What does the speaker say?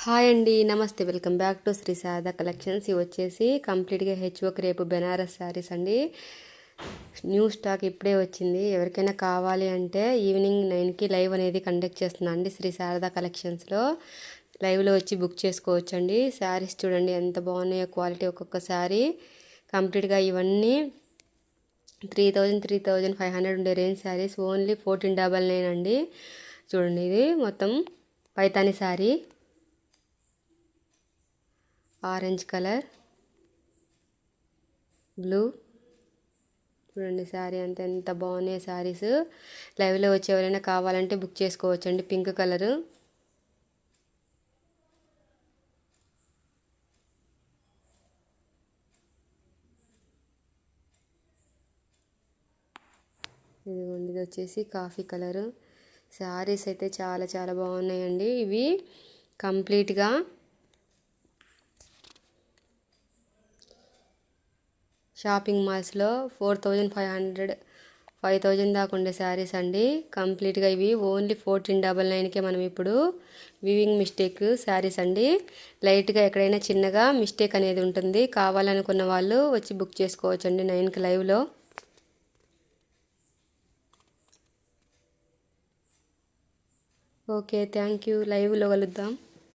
Hi అండి, నమస్తే. Welcome back to Sri Sarada Collections. ఇవి వచ్చేసి కంప్లీట్గా హెచ్ఓ రేపు బెనారస్ శారీస్ అండి. న్యూ స్టాక్ ఇప్పుడే వచ్చింది. ఎవరికైనా కావాలి అంటే ఈవినింగ్ 9కి లైవ్ అనేది కండక్ట్ చేస్తున్నా అండి శ్రీ శారదా కలెక్షన్స్లో. లైవ్లో వచ్చి బుక్ చేసుకోవచ్చు అండి. శారీస్ చూడండి ఎంత బాగున్నాయో, క్వాలిటీ ఒక్కొక్క శారీ. కంప్లీట్గా ఇవన్నీ 3,500 ఉండే రేంజ్ శారీస్. ఓన్లీ 1499 అండి. చూడండి, ఇది మొత్తం Paithani sari, orange colour, blue. చూడండి శారీ అంతా ఎంత బాగున్నాయి శారీస్. లైవ్లో వచ్చి ఎవరైనా కావాలంటే బుక్ చేసుకోవచ్చు అండి. పింక్ కలరు, ఇదిగోండి, ఇది వచ్చేసి కాఫీ కలరు. శారీస్ అయితే చాలా చాలా బాగున్నాయండి. ఇవి కంప్లీట్గా షాపింగ్ మాల్స్లో 4,500 5,000 దాకా ఉండే శారీస్ అండి. కంప్లీట్గా ఇవి ఓన్లీ 1499కే మనం ఇప్పుడు వీవింగ్ మిస్టేక్ శారీస్ అండి. లైట్గా ఎక్కడైనా చిన్నగా మిస్టేక్ అనేది ఉంటుంది. కావాలనుకున్న వాళ్ళు వచ్చి బుక్ చేసుకోవచ్చు అండి 9కి లైవ్లో. Okay, thank you. లైవ్లో కలుద్దాం.